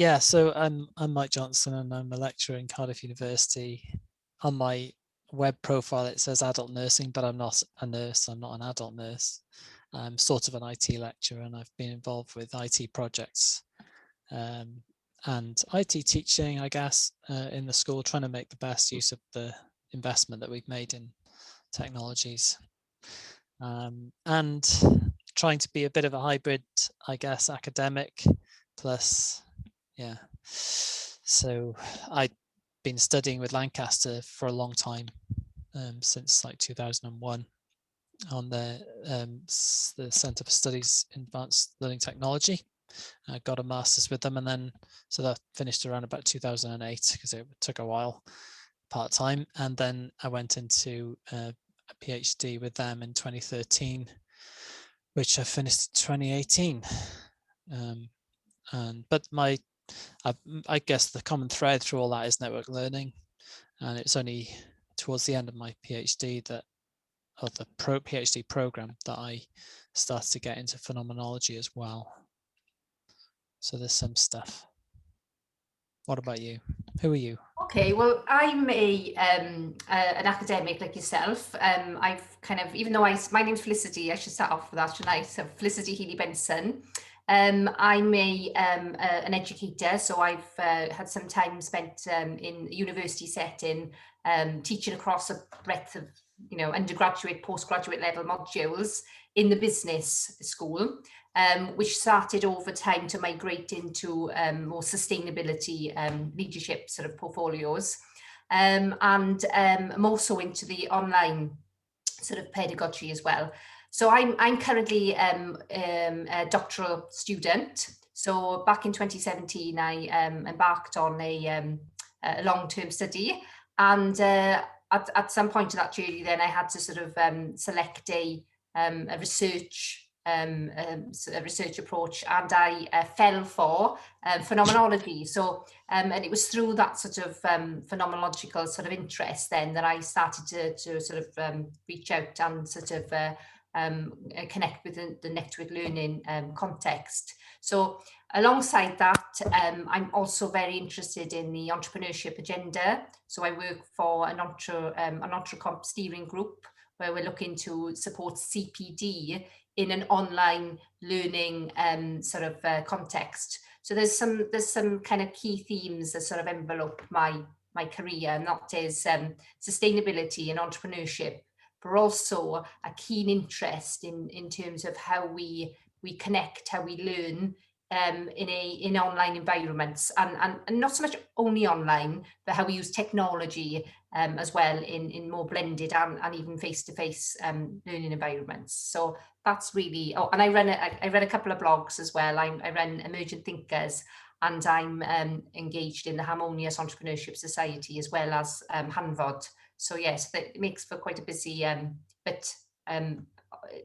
Yeah, so I'm Mike Johnson, and I'm a lecturer in Cardiff University. On my web profile, it says adult nursing, but I'm not a nurse. I'm not an adult nurse. I'm sort of an IT lecturer, and I've been involved with IT projects and IT teaching, I guess, in the school, trying to make the best use of the investment that we've made in technologies, and trying to be a bit of a hybrid, I guess, academic plus, yeah. So I've been studying with Lancaster for a long time, since like 2001, on the Centre for Studies in Advanced Learning Technology. I got a master's with them, and then so that finished around about 2008 because it took a while, part-time, and then I went into a PhD with them in 2013, which I finished in 2018. But I guess the common thread through all that is network learning, and it's only towards the end of my PhD or the PhD program, that I started to get into phenomenology as well. So there's some stuff. What about you? Who are you? Okay, well, I'm an academic like yourself. I've kind of, even though my name's Felicity, I should start off with that, shouldn't I? So Felicity Healy Benson. I'm an educator, so I've had some time spent in a university setting, teaching across a breadth of, undergraduate, postgraduate level modules in the business school. Which started over time to migrate into more sustainability leadership sort of portfolios, and more so into the online sort of pedagogy as well. So I'm currently a doctoral student. So back in 2017, I embarked on a long-term study, and at some point in that journey, then I had to sort of select a research approach, and I fell for phenomenology. So and it was through that sort of phenomenological sort of interest then that I started to sort of reach out and sort of connect with the network learning context. So alongside that, I'm also very interested in the entrepreneurship agenda. So I work for an Entrecomp steering group, where we're looking to support CPD in an online learning sort of context. So there's some kind of key themes that sort of envelope my career, and that is sustainability and entrepreneurship, but also a keen interest in terms of how we connect, how we learn in online environments, and not so much only online, but how we use technology as well in more blended and even face-to-face learning environments. So that's really, and I run a couple of blogs as well. I run Emergent Thinkers, and I'm engaged in the Harmonious Entrepreneurship Society as well as hanfod. So yes, that makes for quite a busy, but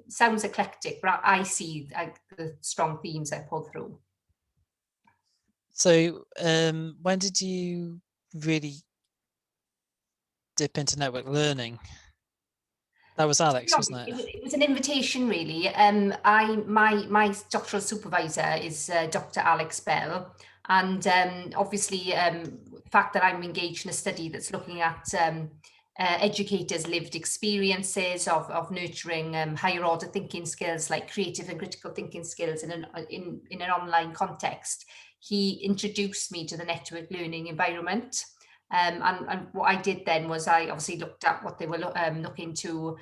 sounds eclectic, but I see the strong themes I pull through. So when did you really dip into network learning? That was Alex, wasn't it? It was an invitation, really. My doctoral supervisor is Dr. Alex Bell, and obviously, the fact that I'm engaged in a study that's looking at educators' lived experiences of nurturing higher order thinking skills like creative and critical thinking skills in an online context. He introduced me to the network learning environment. And what I did then was I obviously looked at what they were looking to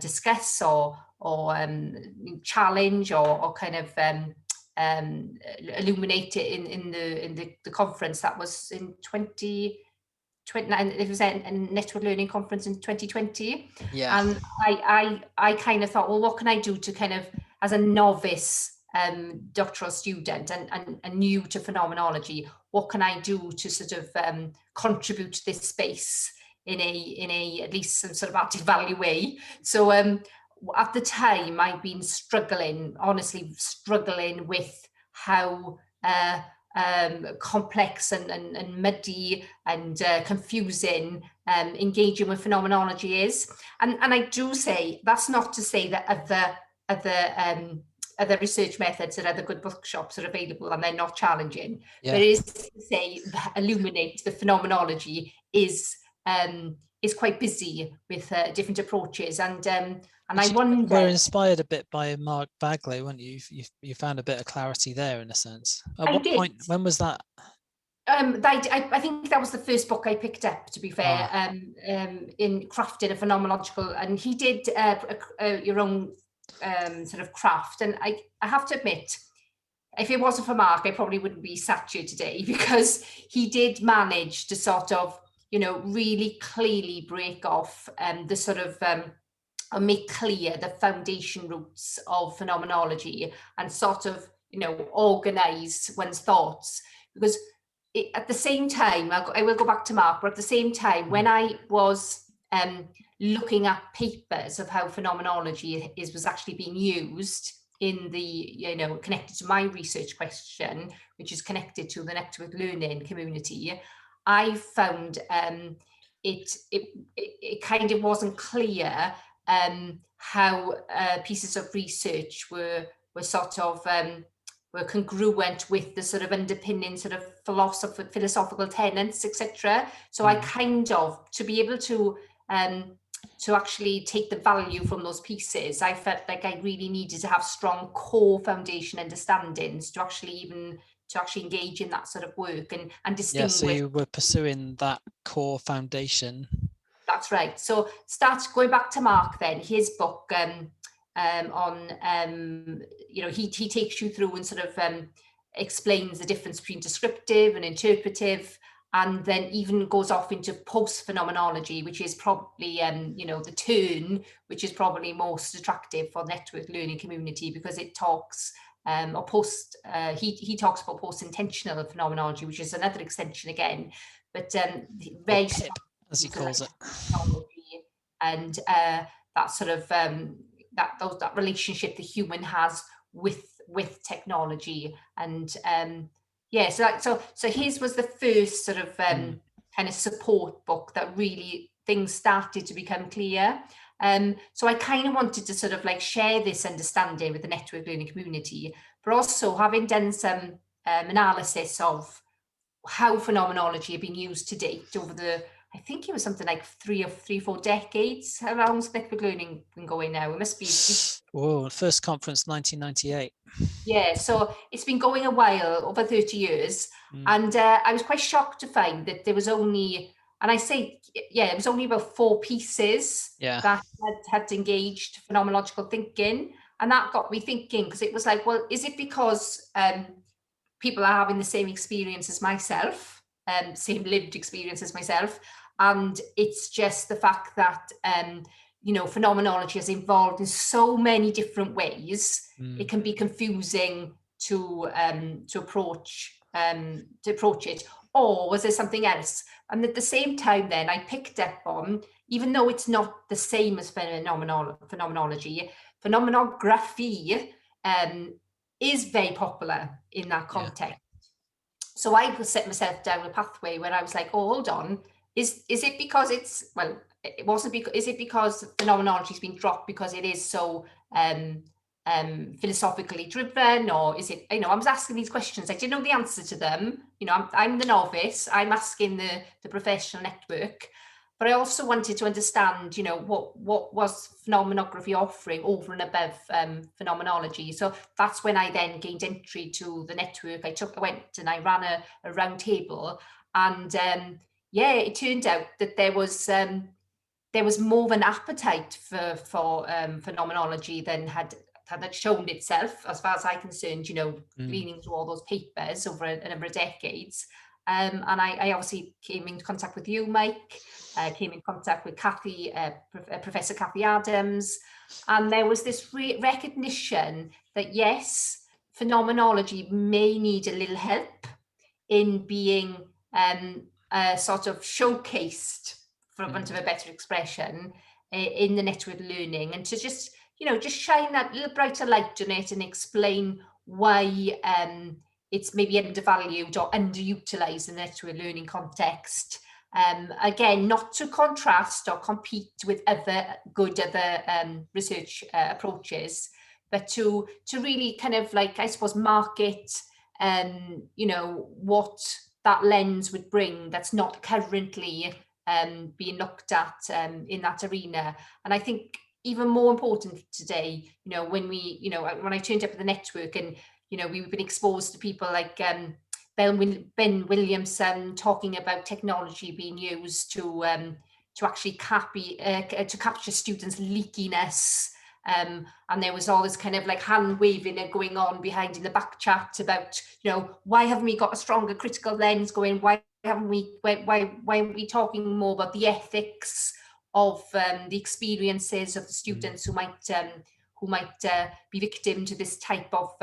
discuss or challenge or kind of illuminate it in the conference that was in 2020. It was a network learning conference in 2020. Yeah. And I kind of thought, well, what can I do to kind of, as a novice doctoral student and new to phenomenology, what can I do to sort of contribute to this space in a at least some sort of added value way? So at the time, I'd been honestly struggling with how complex and muddy and confusing engaging with phenomenology is. And I do say, that's not to say that other other research methods and other good bookshops are available and they're not challenging. Yeah. But it is to say, illuminate the phenomenology is quite busy with different approaches, and I wonder. Were inspired a bit by Mark Bagley, weren't you? You found a bit of clarity there, in a sense. At what point? When was that? I think that was the first book I picked up, to be fair, in crafting a phenomenological, and he did your own sort of craft. And I have to admit, if it wasn't for Mark, I probably wouldn't be sat here today, because he did manage to sort of, really clearly break off the sort of and make clear the foundation roots of phenomenology, and sort of, organize one's thoughts. Because at the same time, I will go back to Mark, but at the same time, when I was looking at papers of how phenomenology was actually being used in the, connected to my research question, which is connected to the network learning community, I found it kind of wasn't clear how pieces of research were sort of were congruent with the sort of underpinning sort of philosophical tenets, etc. So I kind of, to be able to actually take the value from those pieces, I felt like I really needed to have strong core foundation understandings to actually engage in that sort of work and distinguish. Yeah, so you were pursuing that core foundation. That's right. So going back to Mark then, his book on, he takes you through and sort of explains the difference between descriptive and interpretive, and then even goes off into post-phenomenology, which is probably, the turn, which is probably most attractive for the network learning community, because it talks, he talks about post-intentional phenomenology, which is another extension again, but very PIP, as he calls it. And that sort of, that relationship the human has with technology. And so his was the first sort of kind of support book that really things started to become clear. So I kind of wanted to sort of like share this understanding with the network learning community, but also having done some analysis of how phenomenology had been used to date over I think it was something like 4 decades. How long's network learning been going now? It must be. Whoa, first conference 1998. Yeah, so it's been going a while, over 30 years. And I was quite shocked to find that there was only, and I say, it was only about 4 pieces that had engaged phenomenological thinking. And that got me thinking, because it was like, well, is it because people are having the same experience as myself, same lived experience as myself, and it's just the fact that phenomenology has evolved in so many different ways. It can be confusing to approach it, or was there something else? And at the same time, then I picked up on, even though it's not the same as phenomenology, phenomenography is very popular in that context. So I set myself down a pathway where I was like, oh, hold on, is it because it's, well, it wasn't because, is it because phenomenology has been dropped because it is so philosophically driven, or is it, I was asking these questions, I didn't know the answer to them. I'm the novice, I'm asking the professional network, but I also wanted to understand, what was phenomenography offering over and above phenomenology. So that's when I then gained entry to the network. I went and I ran a round table, and it turned out that there was more of an appetite for phenomenology than had shown itself, as far as I'm concerned, leaning through all those papers over a number of decades. And I obviously came in contact with you, Mike, came in contact with Kathy, Professor Kathy Adams, and there was this recognition that, yes, phenomenology may need a little help in being sort of showcased, for want of a better expression, in the network learning, and to just shine that little brighter light on it and explain why it's maybe undervalued or underutilized in the network learning context. Again, not to contrast or compete with other research approaches, but to really kind of like, I suppose, market, you know, what that lens would bring that's not currently being looked at in that arena. And I think even more important today, you know, when we, you know, when I turned up at the network and, you know, we've been exposed to people like Ben Williamson talking about technology being used to actually capture students' leakiness. And there was all this kind of like hand waving going on behind in the back chat about, you know, why haven't we got a stronger critical lens going? Why aren't we talking more about the ethics of the experiences of the students who might be victim to this type of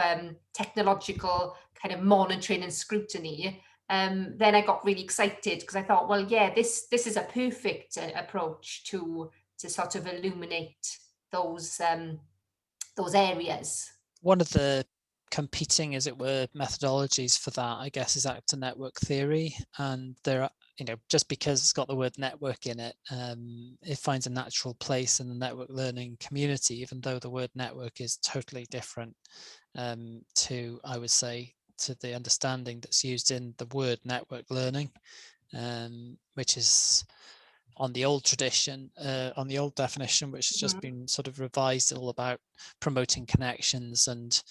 technological kind of monitoring and scrutiny? Then I got really excited because I thought, well, yeah, this is a perfect approach to sort of illuminate those areas. One of the competing, as it were, methodologies for that, I guess, is actor network theory. And there are, you know, just because it's got the word network in it, it finds a natural place in the network learning community, even though the word network is totally different to, I would say, to the understanding that's used in the word network learning, which is on the old tradition, on the old definition, which has just been sort of revised, all about promoting connections. And,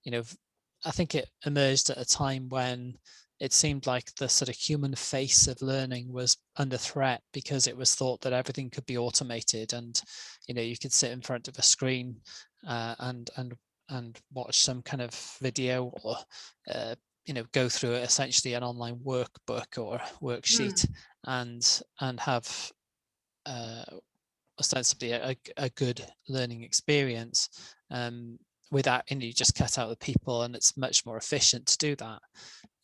you know, I think it emerged at a time when it seemed like the sort of human face of learning was under threat, because it was thought that everything could be automated, and, you know, you could sit in front of a screen and watch some kind of video, or you know, go through essentially an online workbook or worksheet, and have ostensibly a good learning experience, without, you know, you just cut out the people, and it's much more efficient to do that.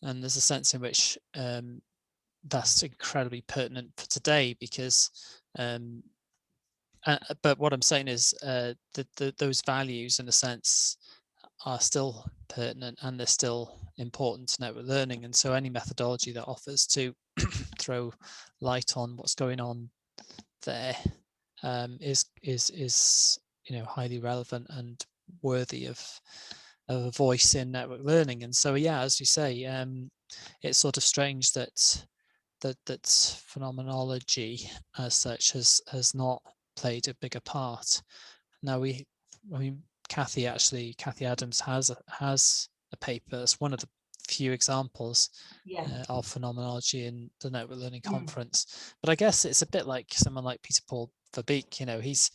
And there's a sense in which that's incredibly pertinent for today, because but what I'm saying is those values, in a sense, are still pertinent, and they're still important to network learning. And so any methodology that offers to throw light on what's going on there is you know, highly relevant and worthy of a voice in network learning. And so, yeah, as you say, it's sort of strange that phenomenology as such has not played a bigger part. Now I mean, Kathy Adams has a paper. It's one of the few examples of phenomenology in the Network Learning Conference. But I guess it's a bit like someone like Peter Paul Verbeek. You know, he's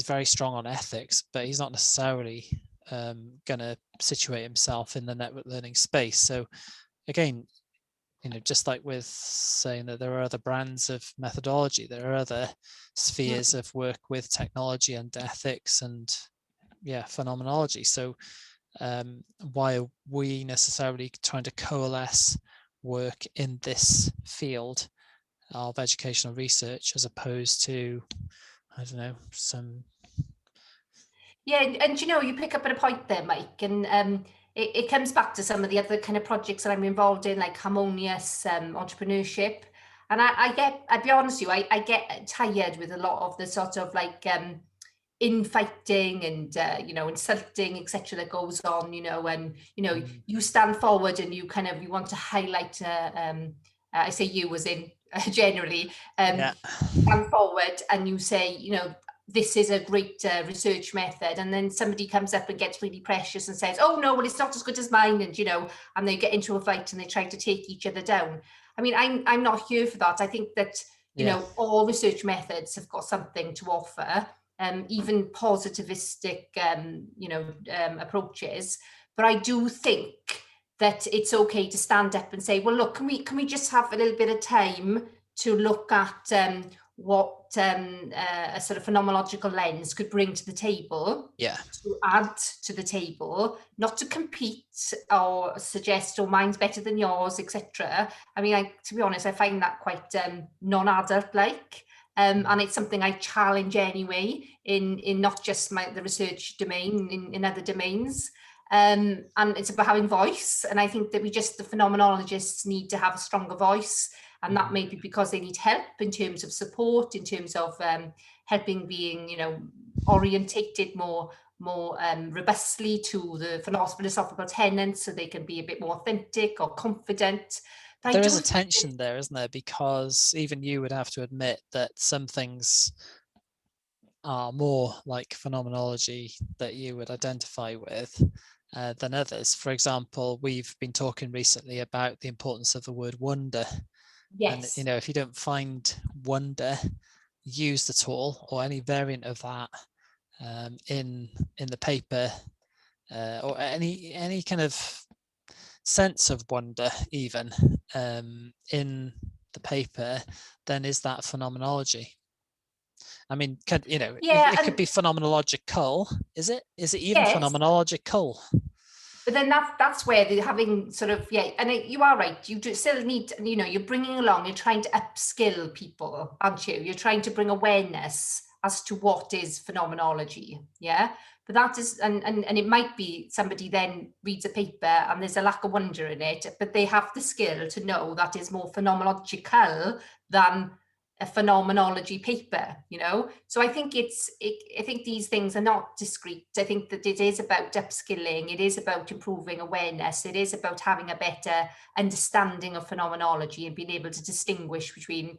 very strong on ethics, but he's not necessarily going to situate himself in the network learning space. So again, you know, just like with saying that there are other brands of methodology, there are other spheres of work with technology and ethics and phenomenology. So why are we necessarily trying to coalesce work in this field of educational research as opposed to, I don't know, some... Yeah, and you know, you pick up at a point there, Mike, and it comes back to some of the other kind of projects that I'm involved in, like harmonious entrepreneurship. And I'll be honest with you, I get tired with a lot of the sort of like infighting and you know, insulting, etc., that goes on, you know, and you know, you stand forward and you want to highlight I say you as in generally stand forward and you say, you know, this is a great research method, and then somebody comes up and gets really precious and says, oh no, well, it's not as good as mine, and you know, and they get into a fight and they try to take each other down. I mean, I'm not here for that. I think that, you know, all research methods have got something to offer, even positivistic you know, approaches. But I do think that it's okay to stand up and say, well, look, can we just have a little bit of time to look at what a sort of phenomenological lens could bring to the table, to add to the table, not to compete or suggest, oh, mine's better than yours, etc. I mean, to be honest, I find that quite non-adult like. And it's something I challenge anyway in not just the research domain, in other domains. And it's about having voice. And I think that the phenomenologists need to have a stronger voice. And that may be because they need help in terms of support, in terms of helping being, you know, orientated more more robustly to the philosophical tenets, so they can be a bit more authentic or confident. But I There is do a think tension there, isn't there? Because even you would have to admit that some things are more like phenomenology that you would identify with than others. For example, we've been talking recently about the importance of the word wonder. And, yes, if you don't find wonder used at all, or any variant of that in the paper, or any kind of sense of wonder even in the paper, then is that phenomenology? I mean, yeah, it could and be phenomenological. Is it even yes. phenomenological? But then that's where they're having sort of, yeah, and you are right. You do still need, you're bringing along, you're trying to upskill people, aren't you? You're trying to bring awareness as to what is phenomenology, yeah. But that is, and it might be somebody then reads a paper and there's a lack of wonder in it, but they have the skill to know that is more phenomenological than a phenomenology paper, so I think I think these things are not discrete. I think that it is about upskilling, it is about improving awareness, it is about having a better understanding of phenomenology and being able to distinguish between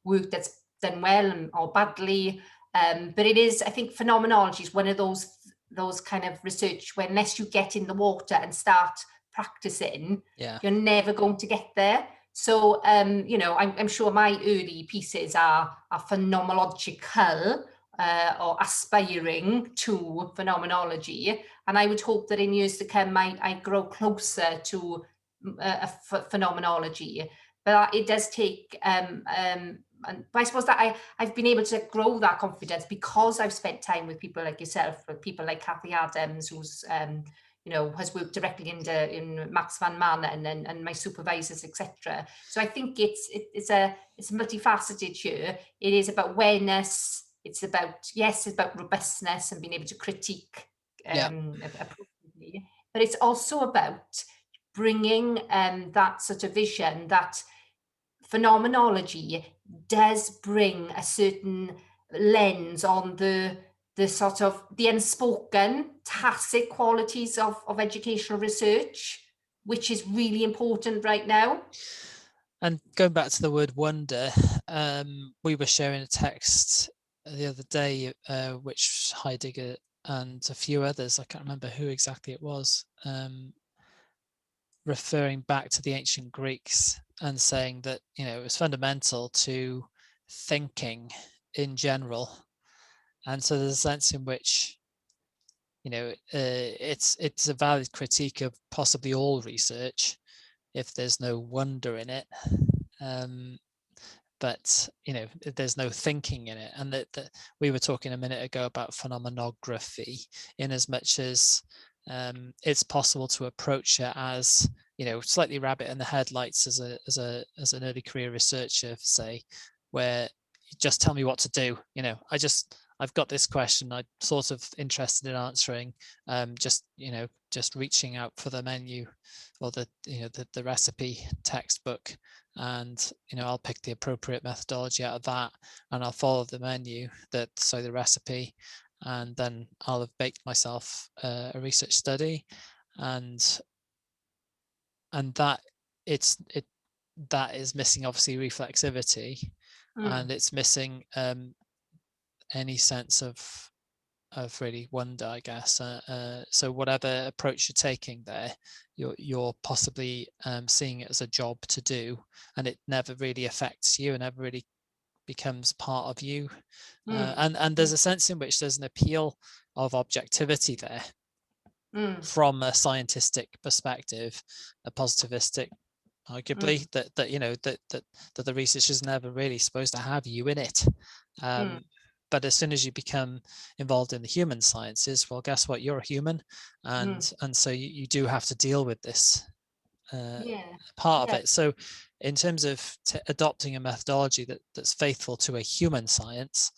work that's done well or badly. But it is, I think phenomenology is one of those kind of research where unless you get in the water and start practicing, Yeah. you're never going to get there. So, I'm sure my early pieces are phenomenological or aspiring to phenomenology. And I would hope that in years to come, I grow closer to phenomenology. But it does take, but I suppose that I've been able to grow that confidence because I've spent time with people like yourself, with people like Kathy Adams, who's has worked directly in Max van Manen and my supervisors, etc. So I think it's a multifaceted here. It is about awareness. It's about robustness and being able to critique Yeah. appropriately, but it's also about bringing that sort of vision that phenomenology does bring a certain lens on the sort of the unspoken tacit qualities of educational research, which is really important right now. And going back to the word wonder, we were sharing a text the other day, which Heidegger and a few others, I can't remember who exactly it was, referring back to the ancient Greeks and saying that it was fundamental to thinking in general. And so there's a sense in which it's a valid critique of possibly all research if there's no wonder in it, but there's no thinking in it. And that we were talking a minute ago about phenomenography, in as much as it's possible to approach it as slightly rabbit in the headlights as an early career researcher, say, where you just tell me what to do. I've got this question I'm sort of interested in answering, just reaching out for the menu or the recipe textbook, and I'll pick the appropriate methodology out of that, and I'll follow the menu the recipe, and then I'll have baked myself a research study, and that that is missing obviously reflexivity, and it's missing any sense of really wonder, I guess. So whatever approach you're taking there, you're possibly seeing it as a job to do, and it never really affects you and never really becomes part of you. And there's a sense in which there's an appeal of objectivity there from a scientific perspective, a positivistic, arguably, that the research is never really supposed to have you in it. But as soon as you become involved in the human sciences, well, guess what? You're a human, and so you do have to deal with this part of it. So in terms of adopting a methodology that's faithful to a human science,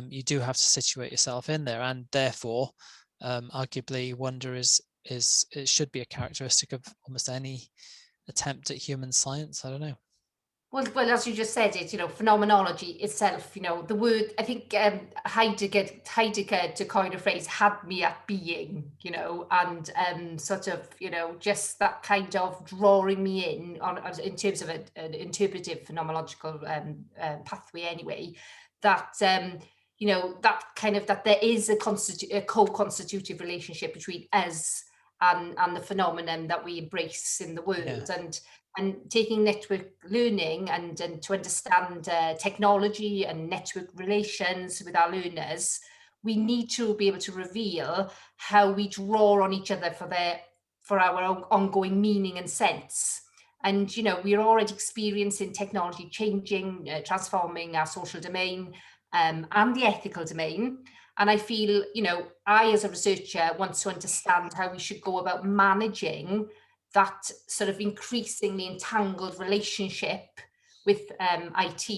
you do have to situate yourself in there, and therefore arguably wonder it should be a characteristic of almost any attempt at human science. I don't know. Well, as you just said it, phenomenology itself, the word, I think Heidegger, to coin a phrase, had me at being, and sort of, just that kind of drawing me in terms of an interpretive phenomenological pathway anyway, that, that kind of, that there is a co-constitutive relationship between us and the phenomenon that we embrace in the Yeah. world. And taking network learning and to understand technology and network relations with our learners, we need to be able to reveal how we draw on each other for our ongoing meaning and sense. And we're already experiencing technology changing, transforming our social domain and the ethical domain. And I feel, I as a researcher want to understand how we should go about managing that sort of increasingly entangled relationship with IT.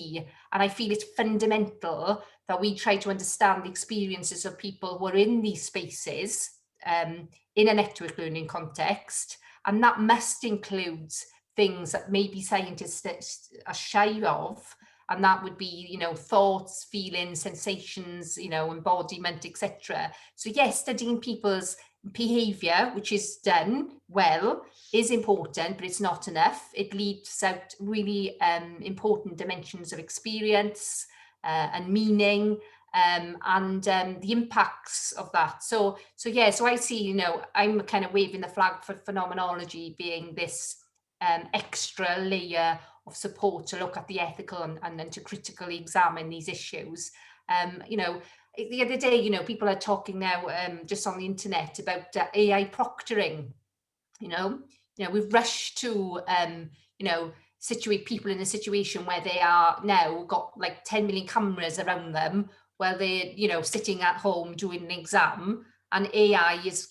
And I feel it's fundamental that we try to understand the experiences of people who are in these spaces in a network learning context. And that must include things that maybe scientists are shy of. And that would be, thoughts, feelings, sensations, embodiment, etc. So yes, studying people's behavior, which is done well, is important, but it's not enough. It leaves out really important dimensions of experience and meaning, and the impacts of that. So yeah, so I see, I'm kind of waving the flag for phenomenology being this extra layer of support to look at the ethical and then to critically examine these issues. The other day, people are talking now just on the internet about AI proctoring. You know, we've rushed to situate people in a situation where they are now got like 10 million cameras around them while they're sitting at home doing an exam, and AI is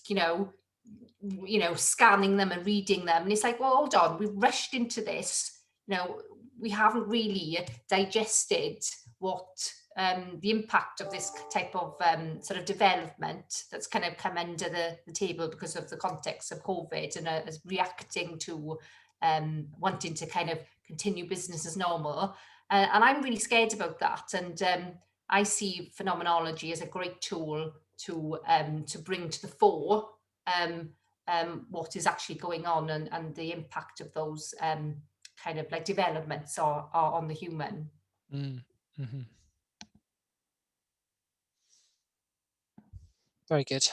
scanning them and reading them, and it's like, well, hold on, we've rushed into this. We haven't really digested what the impact of this type of sort of development that's kind of come under the table because of the context of COVID, and as reacting to wanting to kind of continue business as normal. And I'm really scared about that. And I see phenomenology as a great tool to bring to the fore what is actually going on, and the impact of those kind of like developments are on the human. Mm-hmm. Very good.